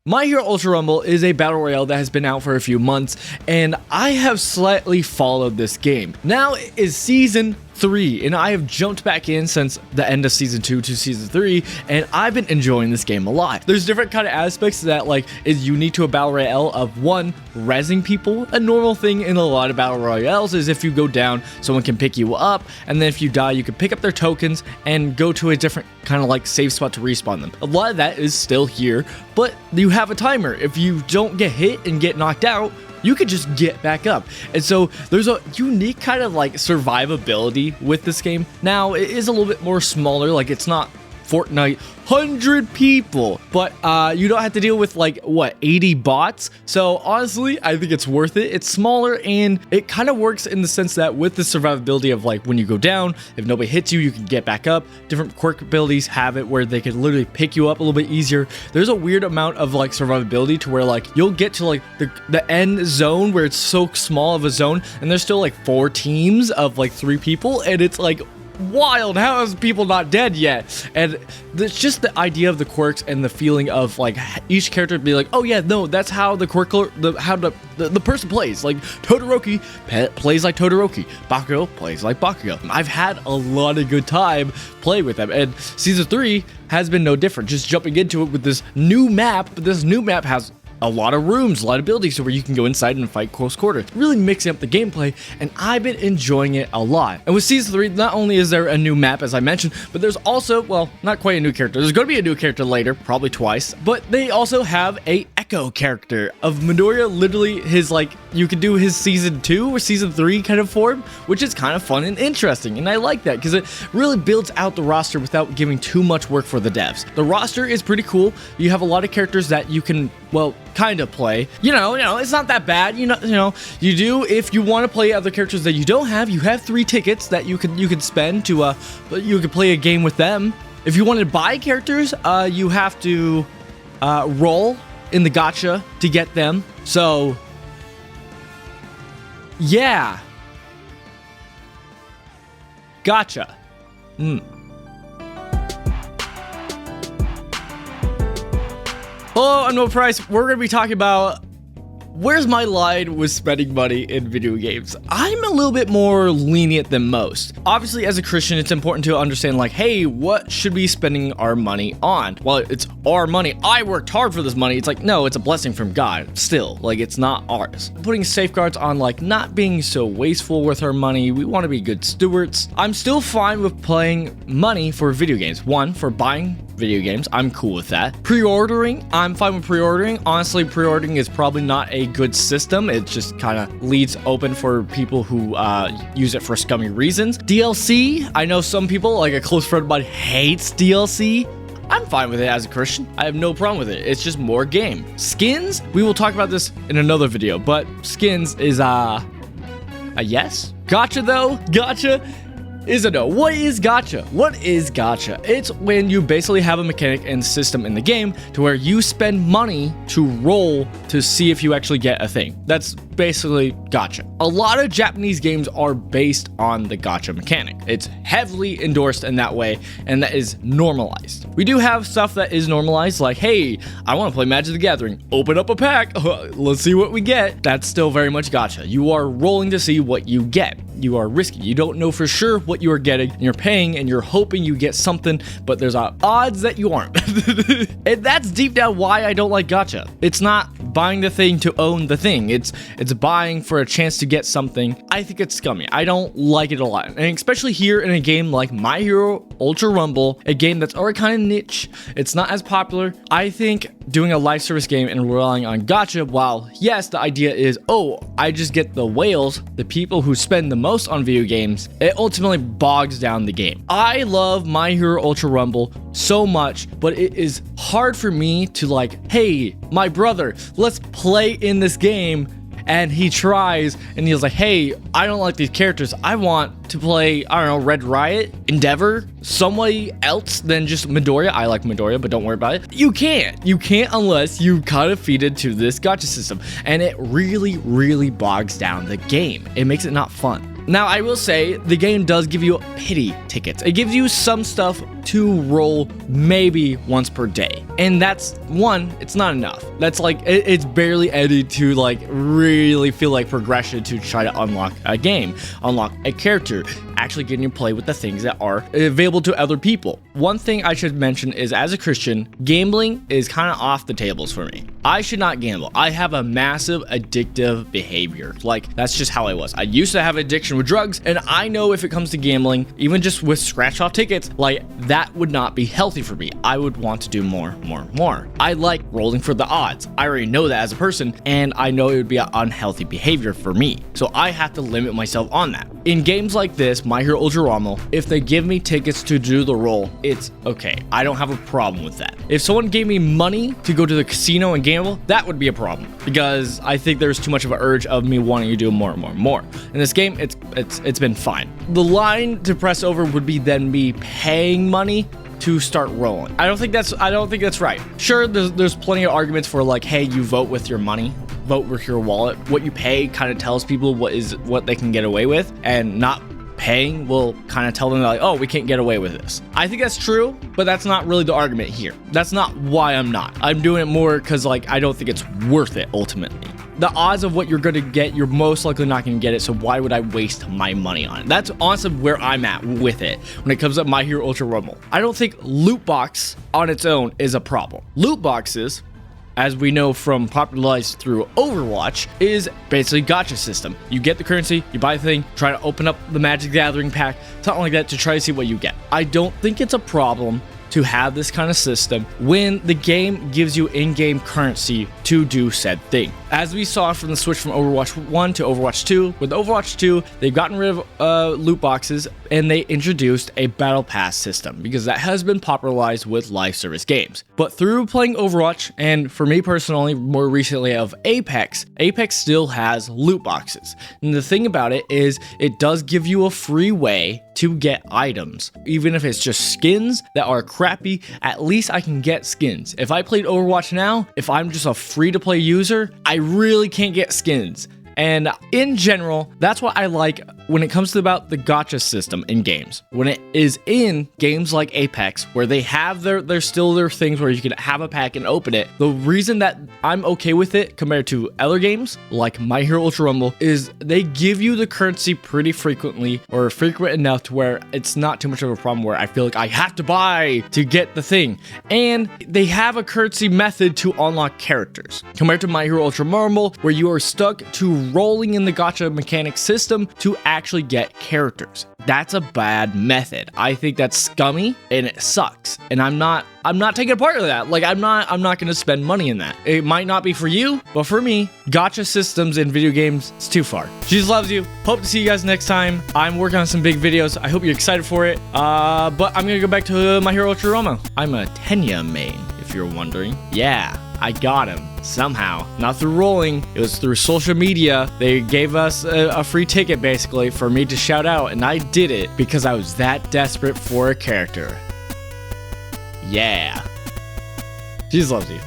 My Hero Ultra Rumble is a battle royale that has been out for a few months, and I have slightly followed this game. Now it is season 3, and I have jumped back in since the end of season 2 to season 3, and I've been enjoying this game a lot. There's different kind of aspects that is unique to a battle royale of one, rezzing people. A normal thing in a lot of battle royales is if you go down, someone can pick you up, and then if you die, you can pick up their tokens and go to a different kind of safe spot to respawn them. A lot of that is still here, but you have a timer. If you don't get hit and get knocked out, you could just get back up. And so there's a unique kind of survivability with this game. Now it is a little bit more smaller, it's not Fortnite 100 people, but you don't have to deal with 80 bots. So honestly, I think it's worth it. It's smaller, and it kind of works in the sense that with the survivability of when you go down, if nobody hits you, you can get back up. Different quirk abilities have it where they can literally pick you up a little bit easier. There's a weird amount of survivability to where you'll get to the end zone where it's so small of a zone, and there's still 4 teams of 3 people, and it's wild. How is people not dead yet? And it's just the idea of the quirks and the feeling of each character be oh yeah, no, that's how the quirk, the person plays. Todoroki plays like Todoroki, Bakugo plays like Bakugo. I've had a lot of good time playing with them, and season 3 has been no different. Just jumping into it with this new map. This new map has a lot of rooms, a lot of abilities, so where you can go inside and fight close quarters, really mixing up the gameplay, and I've been enjoying it a lot. And with season 3, not only is there a new map, as I mentioned, but there's also, well, not quite a new character. There's going to be a new character later, probably twice, but they also have a Echo character of Midoriya. Literally his you could do his season 2 or season 3 kind of form, which is kind of fun and interesting, and I like that because it really builds out the roster without giving too much work for the devs. The roster is pretty cool. You have a lot of characters that you can, well, kind of play. You know, it's not that bad. You know, you do, if you want to play other characters that you don't have, you have 3 tickets that you could spend to you could play a game with them. If you want to buy characters, you have to roll in the gacha to get them. So yeah, gacha. Hello, I'm No Price. We're going to be talking about where's my line with spending money in video games. I'm a little bit more lenient than most. Obviously, as a Christian, it's important to understand hey, what should we be spending our money on? Well, it's our money. I worked hard for this money. It's no, it's a blessing from God. Still, it's not ours. Putting safeguards on not being so wasteful with our money. We want to be good stewards. I'm still fine with paying money for video games. One, for buying video games, I'm cool with that. Pre-ordering, I'm fine with pre-ordering. Honestly, pre-ordering is probably not a good system. It just kind of leaves open for people who use it for scummy reasons. DLC, I know some people, a close friend of mine, hates DLC. I'm fine with it as a Christian. I have no problem with it. It's just more game. Skins, we will talk about this in another video, but skins is a yes. Gacha though, gacha is a no. What is gacha? What is gacha? It's when you basically have a mechanic and system in the game to where you spend money to roll to see if you actually get a thing. That's basically gacha. A lot of Japanese games are based on the gacha mechanic. It's heavily endorsed in that way, and that is normalized. We do have stuff that is normalized, hey, I want to play Magic the Gathering. Open up a pack. Let's see what we get. That's still very much gacha. You are rolling to see what you get. You are risky. You don't know for sure what you are getting, and you're paying, and you're hoping you get something, but there's odds that you aren't. And that's deep down why I don't like gacha. It's not buying the thing to own the thing. It's buying for a chance to get something. I think it's scummy. I don't like it a lot, and especially here in a game like My Hero Ultra Rumble, a game that's already kind of niche. It's not as popular. I think doing a live service game and relying on gacha, while yes, the idea is, oh, I just get the whales, the people who spend the most on video games, it ultimately bogs down the game. I love My Hero Ultra Rumble so much, but it is hard for me to hey, my brother, let's play in this game. And he tries, and he's hey, I don't like these characters. I want to play, I don't know, Red Riot, Endeavor, somebody else than just Midoriya. I like Midoriya, but don't worry about it. You can't unless you kind of feed into this gacha system. And it really, really bogs down the game. It makes it not fun. Now, I will say the game does give you pity tickets. It gives you some stuff to roll maybe once per day. And that's one, it's not enough. That's like, it's barely added to like really feel like progression to try to unlock a game, unlock a character, actually getting to play with the things that are available to other people. One thing I should mention is, as a Christian, gambling is kind of off the tables for me. I should not gamble. I have a massive addictive behavior. Like, that's just how I was. I used to have addiction with drugs, and I know if it comes to gambling, even just with scratch off tickets, like, that would not be healthy for me. I would want to do more. I like rolling for the odds. I already know that as a person, and I know it would be an unhealthy behavior for me. So I have to limit myself on that. In games like this, My Hero Ultra Rumble, if they give me tickets to do the roll, it's okay. I don't have a problem with that. If someone gave me money to go to the casino and gamble, that would be a problem, because I think there's too much of an urge of me wanting to do more. In this game, it's been fine. The line to press over would be then me paying money to start rolling. I don't think that's right. Sure, there's plenty of arguments for like, hey, you vote with your money, vote with your wallet. What you pay kind of tells people what they can get away with, and not paying will kind of tell them like, oh, we can't get away with this. I think that's true, but that's not really the argument here. That's not why I'm not. I'm doing it more because like I don't think it's worth it ultimately. The odds of what you're going to get, you're most likely not going to get it, so why would I waste my money on it? That's honestly where I'm at with it when it comes to My Hero Ultra Rumble. I don't think loot box on its own is a problem. Loot boxes, as we know from popularized through Overwatch, is basically gacha system. You get the currency, you buy the thing, try to open up the Magic Gathering pack, something like that, to try to see what you get. I don't think it's a problem to have this kind of system when the game gives you in-game currency to do said thing. As we saw from the switch from Overwatch 1 to Overwatch 2, with Overwatch 2, they've gotten rid of loot boxes and they introduced a battle pass system, because that has been popularized with live service games. But through playing Overwatch, and for me personally, more recently of Apex still has loot boxes. And the thing about it is, it does give you a free way to get items. Even if it's just skins that are crappy, at least I can get skins. If I played Overwatch now, if I'm just a free-to-play user, I really can't get skins. And in general, that's what I like when it comes to about the gacha system in games. When it is in games like Apex, where they have their things where you can have a pack and open it. The reason that I'm okay with it compared to other games like My Hero Ultra Rumble is they give you the currency pretty frequently, or frequent enough to where it's not too much of a problem where I feel like I have to buy to get the thing. And they have a currency method to unlock characters compared to My Hero Ultra Rumble, where you are stuck to rolling in the gacha mechanic system to actually get characters. That's a bad method. I think that's scummy and it sucks. And I'm not taking a part of that. Like, I'm not going to spend money in that. It might not be for you, but for me, gacha systems in video games, it's too far. Jesus loves you. Hope to see you guys next time. I'm working on some big videos. I hope you're excited for it. But I'm going to go back to My Hero Ultra Rumble. I'm a Tenya main, if you're wondering. Yeah, I got him somehow. Not through rolling, it was through social media. They gave us a free ticket basically for me to shout out, and I did it because I was that desperate for a character. Yeah. Jesus loves you.